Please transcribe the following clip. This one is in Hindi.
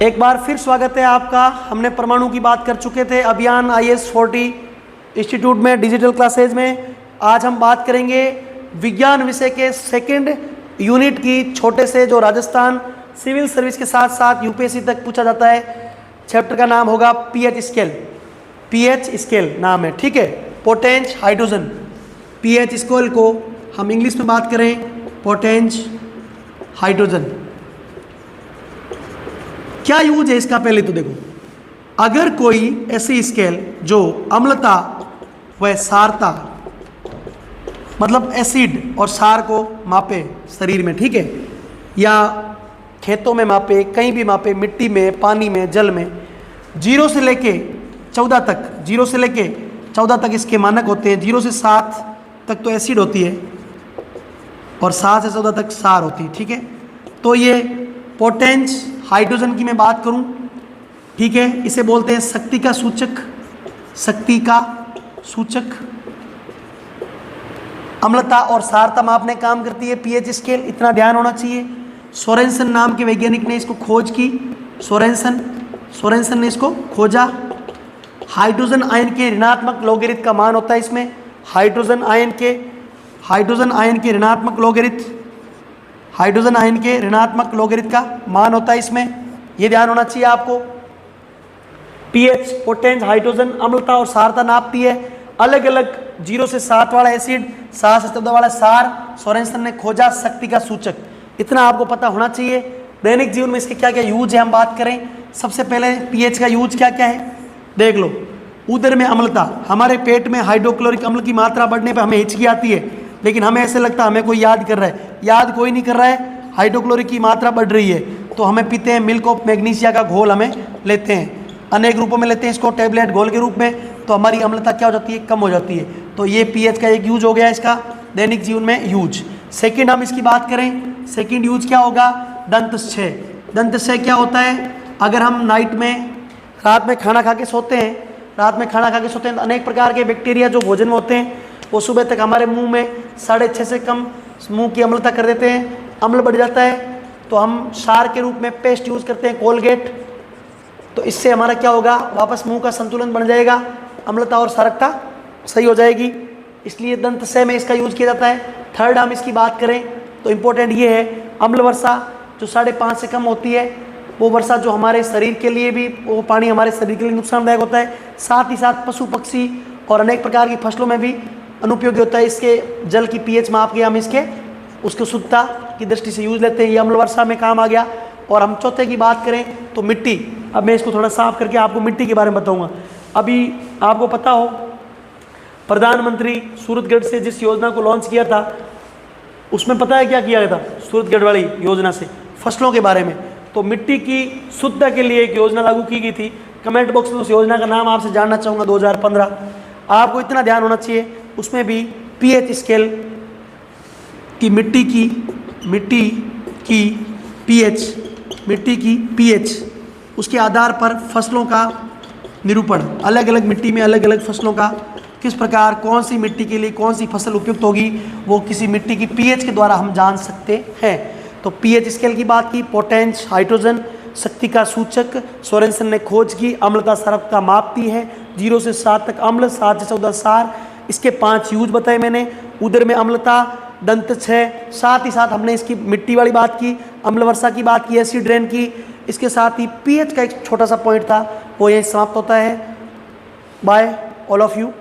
एक बार फिर स्वागत है आपका। हमने परमाणु की बात कर चुके थे अभियान IS40 इंस्टीट्यूट में डिजिटल क्लासेज में। आज हम बात करेंगे विज्ञान विषय के सेकंड यूनिट की, छोटे से जो राजस्थान सिविल सर्विस के साथ साथ UPSC तक पूछा जाता है। चैप्टर का नाम होगा pH स्केल। pH स्केल नाम है, ठीक है। पोटेंश हाइड्रोजन, pH स्केल को हम इंग्लिश में बात करें पोटेंश हाइड्रोजन। क्या यूज है इसका, पहले तो देखो, अगर कोई ऐसी स्केल जो अम्लता व सारता मतलब एसिड और सार को मापे शरीर में, ठीक है, या खेतों में मापे, कहीं भी मापे, मिट्टी में, पानी में, जल में, 0 से लेके 14 तक, 0 से लेके 14 तक इसके मानक होते हैं। 0 से 7 तक तो एसिड होती है और 7 से 14 तक सार होती है, ठीक है। तो ये पोटेंश हाइड्रोजन की मैं बात करूं, ठीक है, इसे बोलते हैं शक्ति का सूचक। शक्ति का सूचक अम्लता और सारता मापने का काम करती है pH स्केल, इतना ध्यान होना चाहिए। सोरेनसन नाम के वैज्ञानिक ने इसको खोज की। सोरेनसन ने इसको खोजा। हाइड्रोजन आयन के ऋणात्मक लोगेरिथ का मान होता है इसमें। हाइड्रोजन आयन के ऋणात्मक लोगेरिथ का मान होता है इसमें, ये ध्यान होना चाहिए आपको। pH पोटेंश हाइड्रोजन अम्लता और सारता नापती है। अलग अलग 0 से 7 वाला एसिड, 7 से 14 वाला सार सोरेनसन ने खोजा। शक्ति का सूचक, इतना आपको पता होना चाहिए। दैनिक जीवन में इसके क्या क्या यूज है हम बात करें। सबसे पहले pH का यूज क्या क्या है देख लो। उदर में अम्लता, हमारे पेट में हाइड्रोक्लोरिक अम्ल की मात्रा बढ़ने पर हमें हिचकी आती है, लेकिन हमें ऐसे लगता है हमें कोई याद कर रहा है। याद कोई नहीं कर रहा है, हाइड्रोक्लोरिक की मात्रा बढ़ रही है तो हमें पीते हैं मिल्क ऑफ मैग्नीशिया का घोल, हमें लेते हैं, अनेक रूपों में लेते हैं इसको, टैबलेट घोल के रूप में, तो हमारी अम्लता क्या हो जाती है, कम हो जाती है। तो ये pH का एक यूज हो गया इसका दैनिक जीवन में यूज। सेकंड हम इसकी बात करें, सेकंड यूज क्या होगा, दंतक्षय। दंतक्षय क्या होता है, अगर हम रात में खाना खा के सोते हैं, तो अनेक प्रकार के बैक्टीरिया जो भोजन में होते हैं वो सुबह तक हमारे मुंह में 6.5 से कम मुंह की अम्लता कर देते हैं, अम्ल बढ़ जाता है। तो हम सार के रूप में पेस्ट यूज़ करते हैं, कोलगेट। तो इससे हमारा क्या होगा, वापस मुंह का संतुलन बन जाएगा, अम्लता और सारकता सही हो जाएगी, इसलिए दंतक्षय में इसका यूज किया जाता है। थर्ड हम इसकी बात करें तो इम्पोर्टेंट ये है, अम्ल वर्षा जो 5.5 से कम होती है, वो वर्षा जो हमारे शरीर के लिए भी, वो पानी हमारे शरीर के लिए नुकसानदायक होता है। साथ ही साथ पशु पक्षी और अनेक प्रकार की फसलों में भी अनुपयोगी होता है। इसके जल की pH माप के हम उसको शुद्धता की दृष्टि से यूज लेते हैं, ये अम्ल वर्षा में काम आ गया। और हम चौथे की बात करें तो मिट्टी। अब मैं इसको थोड़ा साफ करके आपको मिट्टी के बारे में बताऊंगा। अभी आपको पता हो प्रधानमंत्री सूरतगढ़ से जिस योजना को लॉन्च किया था, उसमें पता है क्या किया गया था सूरतगढ़ वाली योजना से, फसलों के बारे में। तो मिट्टी की शुद्धता के लिए एक योजना लागू की गई थी। कमेंट बॉक्स में उस योजना का नाम आपसे जानना चाहूँगा, 2015। आपको इतना ध्यान होना चाहिए, उसमें भी pH स्केल की मिट्टी की pH उसके आधार पर फसलों का निरूपण, अलग अलग मिट्टी में अलग अलग फसलों का किस प्रकार, कौन सी मिट्टी के लिए कौन सी फसल उपयुक्त होगी, वो किसी मिट्टी की pH के द्वारा हम जान सकते हैं। तो pH स्केल की बात की, पोटेंश हाइड्रोजन, शक्ति का सूचक सोरेनसन ने खोज की, अम्लता सारकता मापती है, 0 से 7 तक अम्ल, 7 से 14 सार। इसके 5 यूज बताए मैंने, उदर में अम्लता, दंतक्षय, साथ ही साथ हमने इसकी मिट्टी वाली बात की, अम्ल वर्षा की बात की, एसिड रेन की। इसके साथ ही pH का एक छोटा सा पॉइंट था, वो यही समाप्त होता है। Bye all of you.